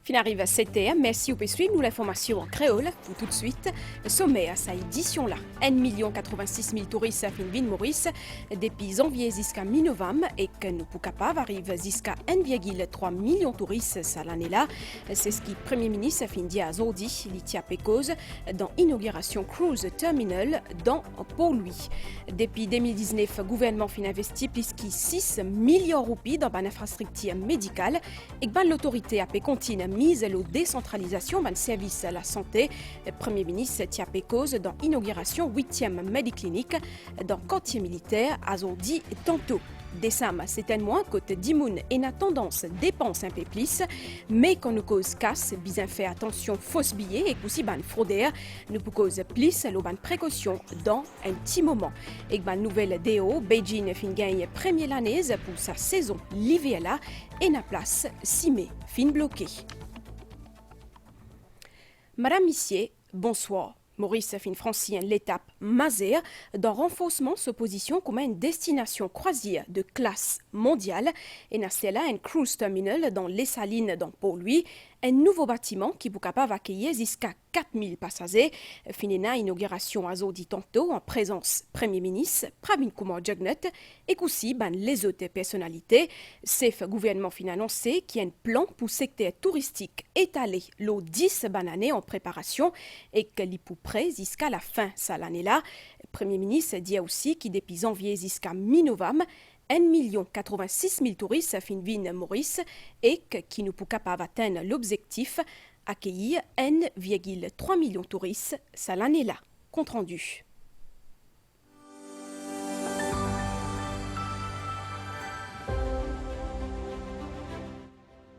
Fin arrive à 7h, merci ou suivre nous l'information en créole pour tout de suite. Sommet à sa édition-là, 1,86 million de touristes à Ville Maurice depuis janvier jusqu'à mi-novembre et que nous pour capable arrive jusqu'à 1,3 million de touristes ça l'année-là. C'est ce que le Premier ministre a fait dire à Zordi, Litia Pécose, dans l'inauguration Cruise Terminal dans Port-Louis. Depuis 2019, le gouvernement a investi plus de 6 millions de roupies dans l'infrastructure médicale et que l'autorité a continué mise à la décentralisation du service à la santé. Le Premier ministre Tia Pécose dans l'inauguration 8e Médiclinique dans le quartier militaire à Zordi tantôt. Décembre, c'est un mois côté Dimoun et la tendance dépense un peu plus, mais quand nous cause casse, bien fait attention fausse billets et aussi ban fraudeur, nous pour cause plus la bonne précaution dans un petit moment. Et ban nouvelle DO, Beijing fin gagne première l'année pour sa saison l'hiver là et la place 6 mai fin bloquée. Madame Missier, bonsoir. Maurice fin francien l'étape Mazère dans renforcement sa position comme une destination croisière de classe mondiale et n'a là un cruise terminal dans les Salines dans Port-Louis, un nouveau bâtiment qui est capable d'accueillir jusqu'à 4000 passagers. Finina inauguration à Zordi tantôt en présence Premier ministre Pravin Kumar Jugnauth et aussi les autres personnalités. C'est le gouvernement fin annoncé qu'il y a un plan pour le secteur touristique étalé l'eau 10 années en préparation et que l'y pour près jusqu'à la fin de l'année-là. Le Premier ministre dit aussi qu'il depuis janvier jusqu'à mi-novembre 1,86 million de touristes à Ville Maurice et qui nous pour capable atteindre l'objectif accueillir 1,3 million de touristes ça l'année-là. Compte rendu.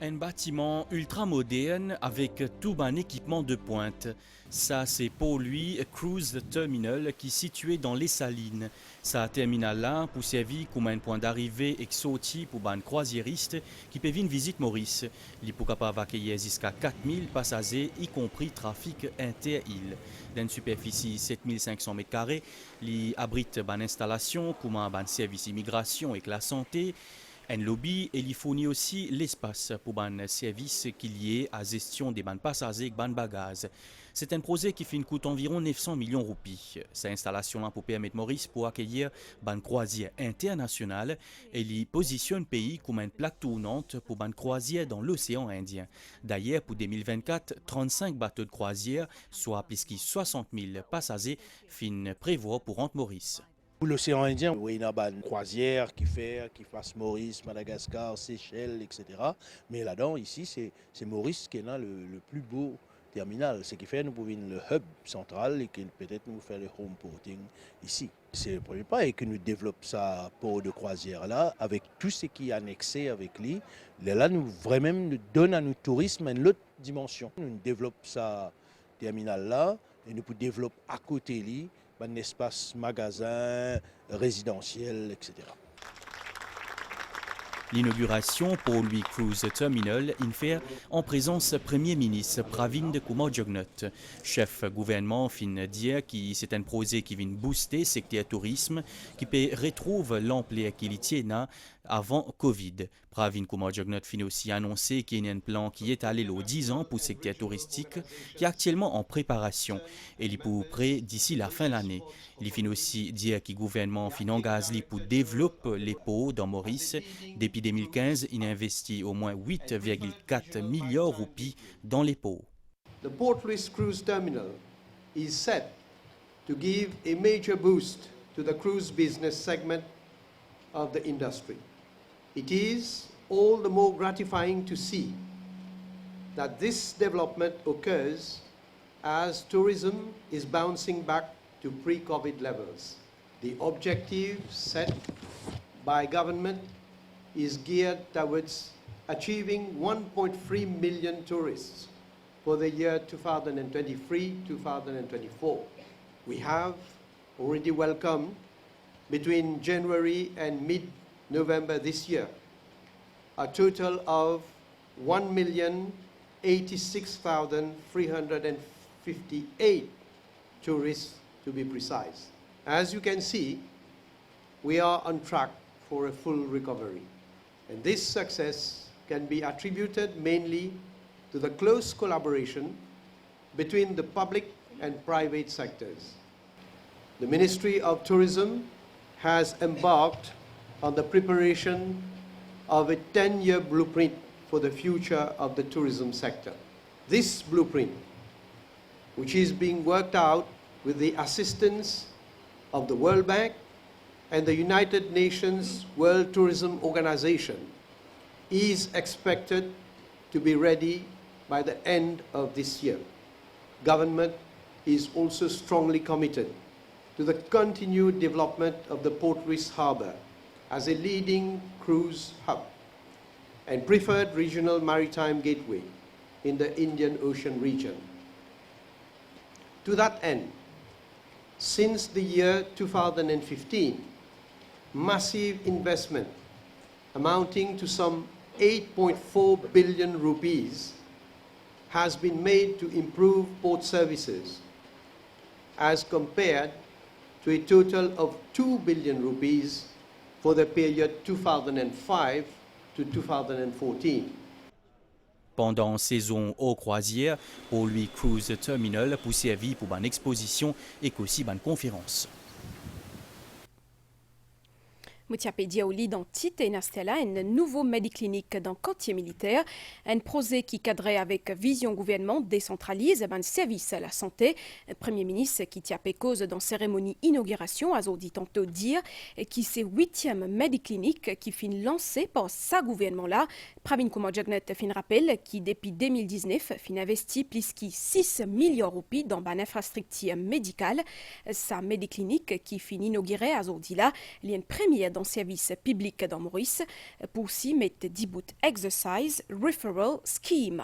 Un bâtiment ultra moderne avec tout un équipement de pointe. Ça, c'est pour lui Cruise Terminal qui est situé dans les Salines. Ça terminal là pour servir comme un point d'arrivée et de sortie pour un croisiériste qui peut venir visiter Maurice. Il est capable d'accueillir jusqu'à 4000 passagers, y compris trafic inter-île. D'une superficie 7500 m², il abrite une installation comme un service immigration et la santé. Un lobby et il fournit aussi l'espace pour un service qui est lié à la gestion des passagers et des bagages. C'est un projet qui coûte environ 900 millions de roupies. Cette installation pour permettre Maurice pour accueillir une croisière internationale et il positionne le pays comme une plaque tournante pour une croisière dans l'océan Indien. D'ailleurs, pour 2024, 35 bateaux de croisière, soit plus de 60 000 passagers, prévoient pour rentrer Maurice. Pour l'océan Indien, il y a une croisière qui fasse Maurice, Madagascar, Seychelles, etc. Mais là-dedans, ici, c'est Maurice qui est là le plus beau terminal. Ce qui fait nous pouvons le hub central et que peut-être nous faire le home porting ici. C'est le premier pas et que nous développons ça port de croisière là avec tout ce qui est annexé avec lui. Là, nous vraiment nous donne à nos tourisme une autre dimension. Nous développons ça terminal là et nous pouvons développer à côté de lui un espace magasin, résidentiel, etc. L'inauguration pour lui Cruise Terminal fait en présence Premier ministre Pravin Kumar Jugnauth. Chef gouvernement fin dire que c'est un projet qui vient booster le secteur tourisme qui peut retrouver l'emploi qu'il tient avant Covid. Pravin Kumar Jugnauth fin aussi annoncé qu'il y a un plan qui est allé aux 10 ans pour le secteur touristique qui est actuellement en préparation et il est pour près d'ici la fin de l'année. Il fin aussi dire que le gouvernement fin engage pour développer les ports dans Maurice. Depuis 2015, il a investi au moins 8,4 milliards de roupies dans les ports. The Port Louis Cruise Terminal is set to give a major boost to the cruise business segment of the industry. It is all the more gratifying to see that this development occurs as tourism is bouncing back to pre-COVID levels. The objective set by government is geared towards achieving 1.3 million tourists for the year 2023-2024. We have already welcomed between January and mid-November this year a total of 1,086,358 tourists to be precise. As you can see, we are on track for a full recovery. And this success can be attributed mainly to the close collaboration between the public and private sectors. The Ministry of Tourism has embarked on the preparation of a 10-year blueprint for the future of the tourism sector. This blueprint, which is being worked out with the assistance of the World Bank and the United Nations World Tourism Organization, is expected to be ready by the end of this year. Government is also strongly committed to the continued development of the Port Louis Harbour as a leading cruise hub and preferred regional maritime gateway in the Indian Ocean region. To that end, since the year 2015, massive investment amounting to some 8.4 billion rupees has been made to improve port services as compared to a total of 2 billion rupees for the period 2005 to 2014. Pendant saison aux croisières, pour lui Cruise Terminal pour servir pour une exposition et aussi une conférence. Mutiapedia au l'identité Nastella, un nouveau médiclinique dans le quartier militaire, un projet qui cadrait avec vision gouvernement décentralise un service à la santé. Le Premier ministre qui tient cause dans cérémonie inauguration a dit tantôt dire qui c'est 8e médiclinique qui finit lancé par sa gouvernement-là. Pravin Kumar Jagnat fin rappelle qui depuis 2019 fin investi plus que 6 milliards de roupies dans une infrastructure médicale. Sa médiclinique qui finit inaugurée a dit là, il y a une première dans service public dans Maurice pour s'y mettre debout exercise referral scheme.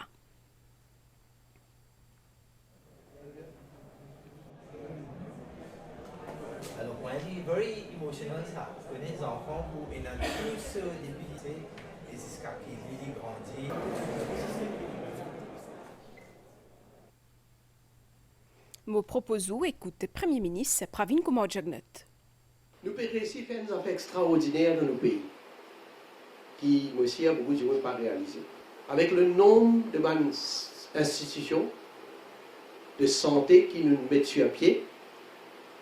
Alors, moi, je dis very emotional ça. Parce que les enfants, pour ils ont tous débuté et jusqu'à qu'ils grandissent. Mo proposons écoute Premier ministre Pravin Kumar Jagnat. Nous pouvons réussir à faire des affaires extraordinaires dans nos pays, qui, moi aussi, beaucoup de gens n'ont pas réalisé. Avec le nombre de bonnes institutions de santé qui nous mettent sur pied,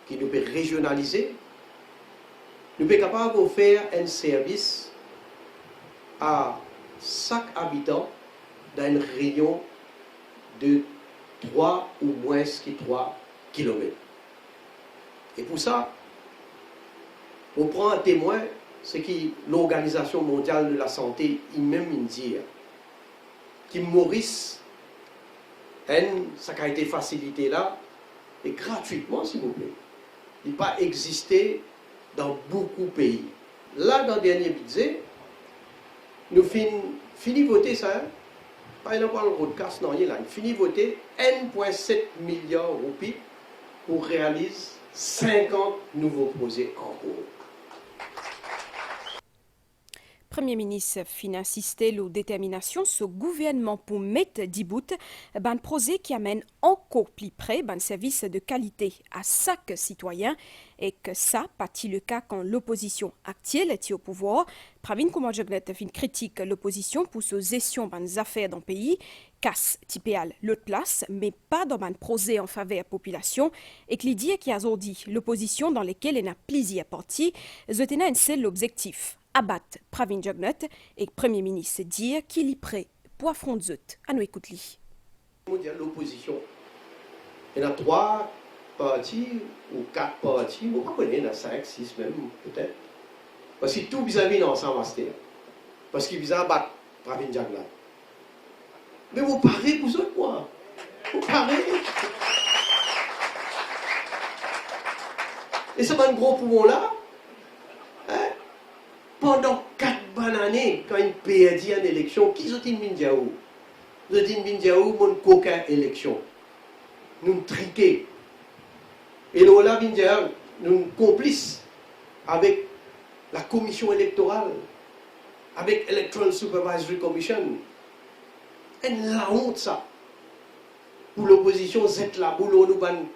qui nous peut régionaliser, nous sommes capables de faire un service à chaque habitant dans une région de 3 ou moins que 3 km. Et pour ça, on prend un témoin, ce que l'Organisation mondiale de la santé elle-même dit, qui Maurice, ça a été facilité là, et gratuitement s'il vous plaît. Il n'a pas existé dans beaucoup de pays. Là, dans le dernier budget, nous finissons voter ça, pas exemple le broadcast, non, il est là, nous finissons voter 1,7 milliard de roupies pour réaliser 50 nouveaux projets en cours. Premier ministre fin insisté la détermination ce gouvernement pour mettre debout un projet qui amène encore plus près un service de qualité à chaque citoyen et que ça pas-il le cas quand l'opposition actuelle est au pouvoir. Pravin Kumar Jagnat fin critique l'opposition pour sa gestion des affaires dans le pays, casse typéal l'autre place, mais pas dans un projet en faveur de la population et que l'idée qui a dit l'opposition dans laquelle elle a plaisir parti, c'est un seul objectif. Abattre Pravin Jagnat et le Premier ministre dire qu'il est prêt pour affronter à nous écouter. L'opposition, il y en a 3 partis ou 4 partis, vous ne connaissez, il y en a 5, 6 même peut-être. Parce que tout vis-à-vis ensemble, parce qu'ils visent à abattre Pravin Jagnat. Mais vous parlez pour eux quoi? Vous parlez. Et ce un gros poumon là. Pendant 4 bonnes années, quand il perdit une élection, qui sont une Mindiaou? Nous disons Mindiaou, mon coquin élection. Nous triquons. Et là, Mindiaou, nous complices avec la commission électorale, avec Electoral Supervisory Commission. Et la honte, ça. Pour l'opposition, c'est là, pour nous, une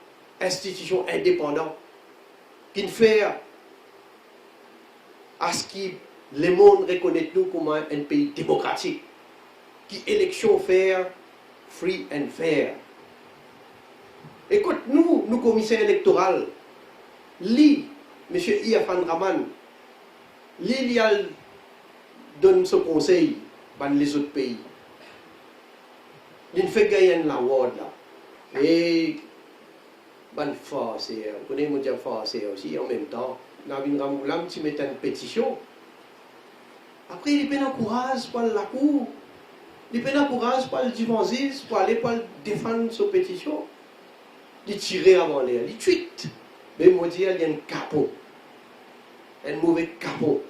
institution indépendante qui fait à ce que le monde reconnaît nous comme un pays démocratique, qui élection faire free and fair. Écoute, nous commissaires électoraux, M. Iafan Raman, il donne ce conseil dans les autres pays. Il fait gagner la award là. Et ban force, on connaît mon diable force aussi en même temps. Navin Ramoulam, tu mets une pétition. Après, il peine courage pour la cour. Il peine courage pour le divancer, pour aller pour défendre sa pétition. Il tire avant l'air, il tweet. Mais moi, il y a un capot. Un mauvais capot.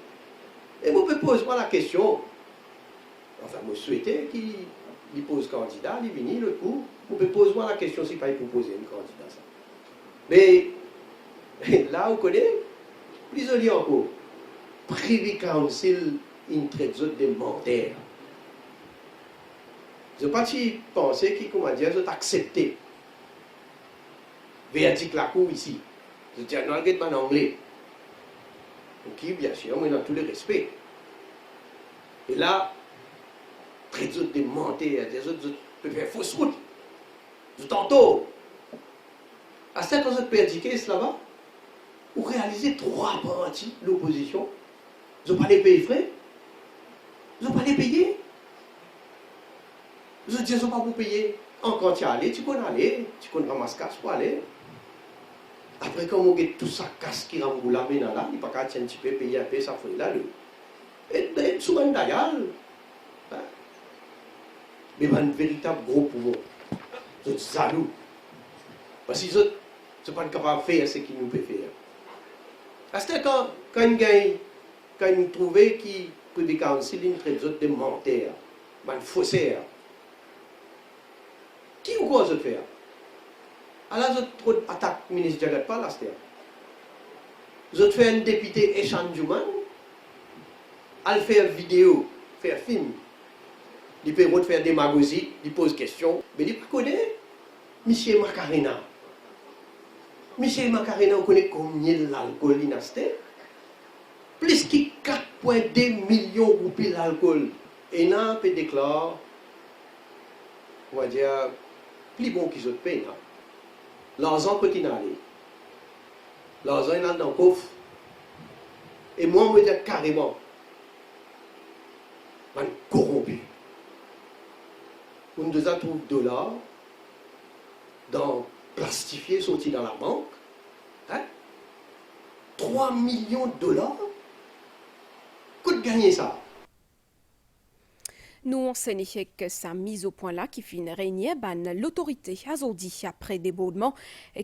Et moi, je pose moi la question. Enfin, moi, je souhaitais qu'il pose candidat, il vient le coup. Vous pouvez poser moi la question si pas il poser un candidat. Ça. Mais là, vous connaissez, plus joli encore. Privy Council introduit des mandataires. Je ne sais pas si penser qui, comment dire, je accepté. Verdict la cour ici. Je dis, non, je en anglais. Donc, bien sûr, moi, dans tous les respects. Et là, très autres des mandataires, des autres peuvent faire fausse route. Je tantôt. À ce que vous perdiquez là-bas, vous réalisez 3 parties de l'opposition. Vous n'avez pas les payer frais. Vous n'avez pas les payer. Vous dites, ils n'ont pas vous payer. Encore tu aller, tu connais aller, tu connais ramasser casse pour aller. Après, quand vous avez tout ça casse qui ramboule la main là, il n'y a pas qu'à un petit peu payer un peu, ça fait là. Et souvent d'ailleurs, mais il y a un véritable gros pouvoir. Vous êtes jaloux. Parce qu'ils ne sont pas capables de faire ce qu'ils nous peuvent faire. Parce que quand ils trouvent qu'ils peuvent des councils, ils traitent des menteurs, des faussaires. Qui ou quoi vous faire? Alors, vous attaquez le ministre Jagat Pal, vous faites un député Eshan Juman, elle fait une vidéo, faire un film. Il peut faire des magazines, il pose des questions, mais il connaît M. Macarena. M. Macarena, on connaît combien l'alcool il a acheté? Plus que 4,2 millions de roupies d'alcool. Et là, on peut déclarer, on va dire, plus bon qu'ils ont payé. L'argent continue à aller. L'argent est dans le coffre. Et moi, on me dit carrément, on est corrompu. On nous a trouvé $, dans plastifié, sorti dans la banque. Hein? 3 millions de $. Coûte gagner ça. Nous enseignons que sa mise au point là qui finit régner l'autorité aujourd'hui après débordement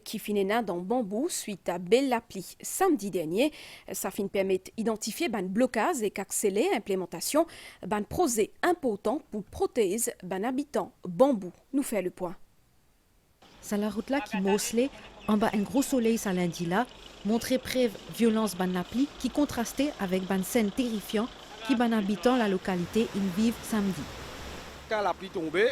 qui finit dans bambou suite à belle appli samedi dernier. Ça finit permettre d'identifier blocage et accélérer l'implémentation projet important pour protéger habitants bambou. Nous fait le point. C'est la route là qui morcelait en bas un gros soleil ça lundi là montrait preuve violence l'appli qui contrastait avec scène terrifiant qui habitant la localité ils vivent samedi. Quand la pluie tombée,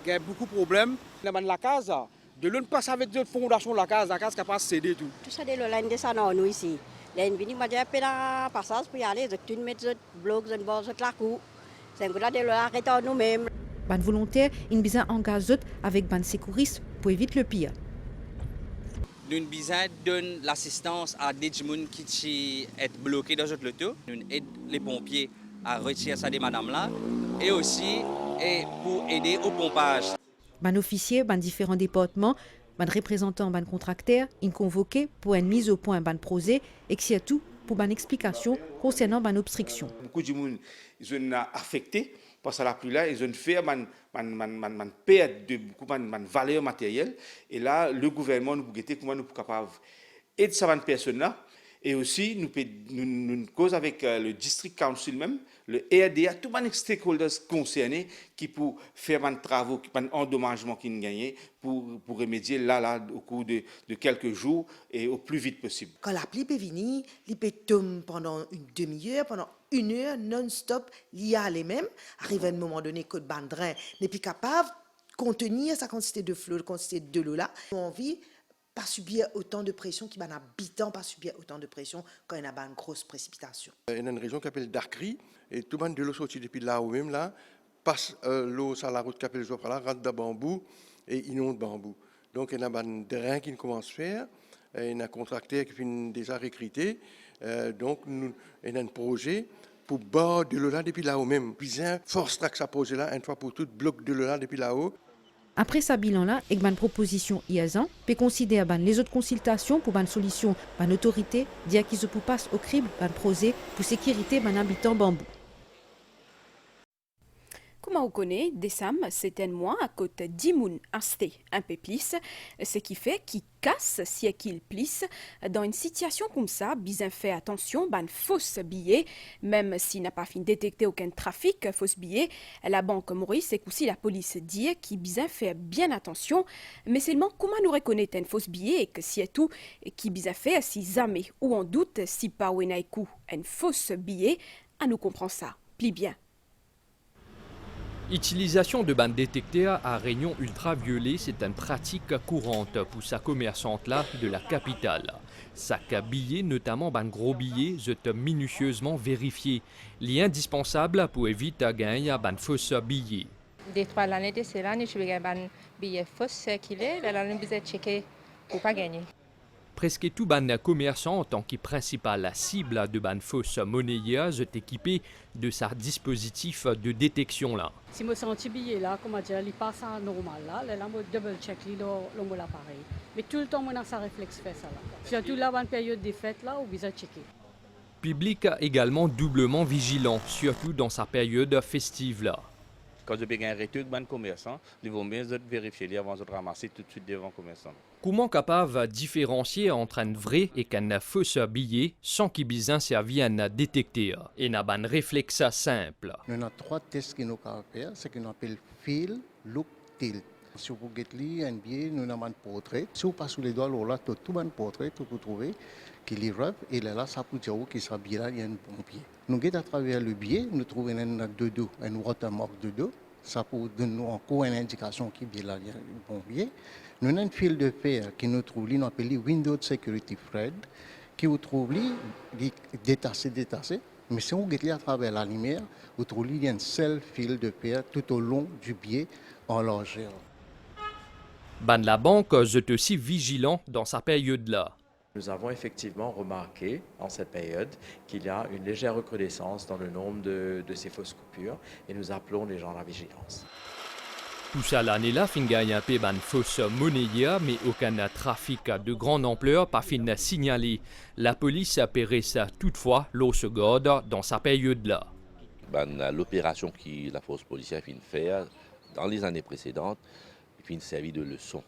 il y a beaucoup de problèmes. La case, de l'une passe avec d'autres fondations la case qui passe céder tout. Tout ça, de ça, nous ici. Les vignes, moi, j'ai fait un passage pour y aller, je mets des blocs, je vais la cour. C'est un coup de l'arrêter nous-mêmes. Ban volontaire, ils besoin engagés avec ban sécuristes pour éviter le pire. Nous donne l'assistance à des gens qui sont bloqués dans notre loto. Nous aidons les pompiers à retirer ça des madames là et aussi pour aider au pompage. Ban officiers, ban différents départements, ban représentants, ban contracteurs, ils convoqués pour une mise au point ban projet et surtout pour ban explication concernant ban obstruction. Beaucoup de gens sont affectés par la pluie là, ils ont fait une perte de beaucoup de valeur matérielle et là le gouvernement nous guetter comment nous capable aider ces personnes là et aussi nous cause avec le district council même le RDA tous les stakeholders concernés qui pour faire des travaux un endommagement qui nous gagné pour remédier là au cours de quelques jours et au plus vite possible. Quand la pluie peut venir, il peut tomber pendant une demi-heure, pendant 1 heure non-stop, il y a les mêmes. Arrive à un moment donné que le bandrin n'est plus capable de contenir sa quantité de flot, quantité de l'eau là. On a envie pas subir autant de pression qui ban habitant pas subir autant de pression quand il y a une grosse précipitation. Il y a une région qui s'appelle Darkri et tout le monde de l'eau sorti depuis là ou même là passe l'eau sur la route Capel là, rentre dans bambou et inonde bambou. Donc, il y a un terrain qui commence à faire, il y a un contracteur qui finit déjà recruté. Donc, nous avons un projet pour bord de l'eau là depuis là-haut même. Puis, force track ce projet-là, une fois pour toutes, bloc de l'eau là depuis là-haut. Après ce bilan-là, avec une proposition IAZan, peut considérer les autres consultations pour une solution, une autorité, dire qu'ils se passent au crible, un projet pour sécurité d'un habitant bambou. Comme on connaît, décembre, c'est un mois à côté d'Imoun Asté, un peu plus, ce qui fait qu'il casse si qu'il plisse. Dans une situation comme ça, bien fait attention, ben fausse billet, même s'il n'a pas fini de détecter aucun trafic fausse billet, la banque Maurice et aussi la police dit qu'il bien fait bien attention, mais seulement comment nous reconnaître un fausse billet et que si tout qui bien fait si jamais ou en doute si pas ou un fausse billet, à nous comprend ça, plie bien. Utilisation de bandes détecteurs à rayons ultraviolets, c'est une pratique courante pour sa commerçante-là de la capitale. Sac à billets, notamment ban gros billets, sont minutieusement vérifiés. L'indispensable pour éviter gagner ban fausse billets. Des 3 l'année de cela, nous avons ban billet fausse qu'il est, là nous devons checker pour pas gagner. Presque tout ban commerçant en tant que principale cible de ban fausse monnayeuse est équipé de sa dispositif de détection là. Si je sens un billet là, comment dire, il passe à normal là, là je double check l'appareil. Mais tout le temps on a sa réflexe fait ça là. Surtout là dans période des fêtes là, on besoin checker. Public également doublement vigilant, surtout dans sa période festive là. Quand je vais arrêter de commerçant, ils vont bien vérifier avant de ramasser tout de suite devant le commerçant. Comment capable de différencier entre un vrai et un faux billet sans qu'il besoin servir à détecter? Et n'a pas un réflexe simple. Nous avons 3 tests que nous pouvons faire, ce qu'on appelle feel, look, tilt. Si vous regardez un billet, nous avons un portrait. Si vous passez sous les doigts, là, tout un portrait, vous trouvez qu'il est rêve, et là, ça peut dire que ce billet-là, il y a un bon billet. Nous regardons à travers le billet, nous trouvons un dodo, un watermark dodo. Ça peut donner encore une indication qu'il y a un bon billet. Nous avons un fil de fer qui nous trouve, nous appelle Windows Security Thread, qui vous trouve détaché. Mais si on regarde à travers la lumière, vous trouvez un seul fil de fer tout au long du billet en largeur. Ban la banque est aussi vigilant dans sa période-là. Nous avons effectivement remarqué en cette période qu'il y a une légère recrudescence dans le nombre de ces fausses coupures et nous appelons les gens à la vigilance. Tout ça l'année-là, fin gagne un peu ban fausse monnaie, mais aucun trafic de grande ampleur pas fin signalé. La police a péré ça toutefois l'eau se garde dans sa période-là. L'opération que la force policière fin faire dans les années précédentes, fin servi de leçon.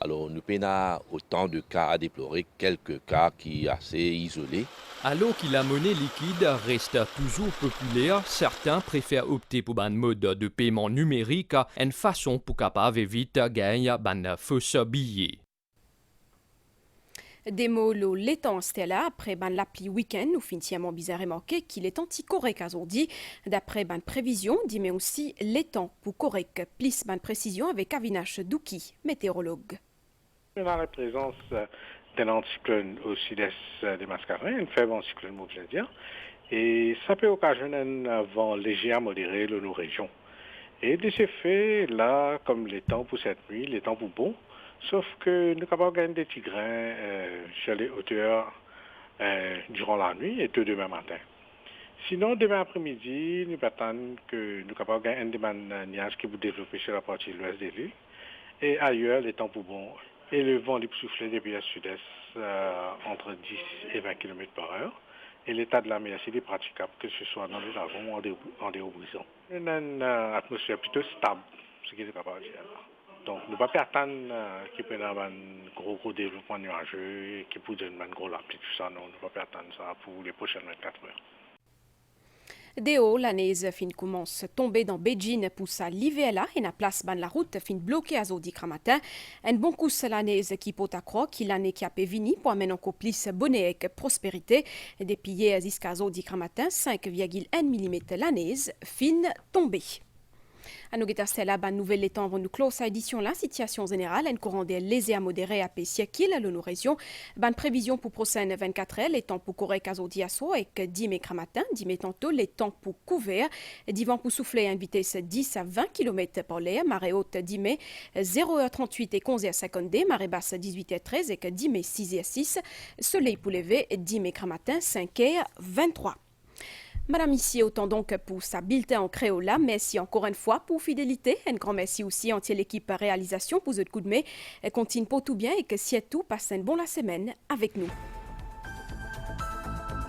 Alors, nous avons autant de cas à déplorer, quelques cas qui sont assez isolés. Alors que la monnaie liquide reste toujours populaire, certains préfèrent opter pour un mode de paiement numérique, une façon pour capable vite gagner un faux billet. Des mots l'étant Stella après l'appli week-end ou finalement bizarre remarqué qu'il est anti-correct aujourd'hui d'après prévision dit mais aussi l'étant pour correct plus précision avec Avinash Douki météorologue. On a la présence d'un anticyclone au sud-est des Mascarins, un faible anticyclone, je veux dire, et ça peut occasionner un vent léger à modéré dans nos régions. Et de ce fait, là, comme les temps pour cette nuit, les temps pour bon, sauf que nous sommes capables de gagner des petits grains sur les hauteurs durant la nuit et tout demain matin. Sinon, demain après-midi, nous attendons que nous sommes capables de gagner un nuage qui vous développer sur la partie de l'ouest de l'île. Et ailleurs, les temps pour bon. Et le vent libre soufflé depuis le sud-est entre 10 et 20 km par heure. Et l'état de la mer, c'est praticable, que ce soit dans les lagons ou en déhobrissant. On a une atmosphère plutôt stable, ce qui est capable de dire. Donc, nous ne pouvons pas attendre qu'il peut y avoir un gros développement nuageux, qui peut donner un gros lapis, tout ça. Non, nous ne pouvons pas attendre ça pour les prochaines 24 heures. Dehors, la neige fin commence à tomber dans Beijing pour sa livella et la place ban la route fin bloquée à Zodi matin. Un bon coup de la neige qui peut accroître qui l'année qui a pévini pour amener encore plus bonnet et prospérité. Depuis hier jusqu'à Zodi matin, 5,1 mm la neige fin tombée. À nous guetter la bonne nouvelle les temps nous close édition la situation générale en courant des lésés à modérés à Pessiakil à nos régions. Bonne prévision pour prochaine 24 heures les temps pour courir Casodiasso et 10 mai matin, 10 mai tantôt les temps pour couvert, divan pour souffler à une vitesse 10 à 20 km par l'heure, marée haute 10 mai 0h38 et 11h50, marée basse 18h13 et 10 mai 6h6, soleil pour lever 10 mai matin 5h23. Madame ici, autant donc pour sa bulletin en créole, merci encore une fois pour fidélité. Un grand merci aussi entier l'équipe réalisation pour ce coup de main. Continue pour tout bien et que si tout passe une bonne semaine avec nous.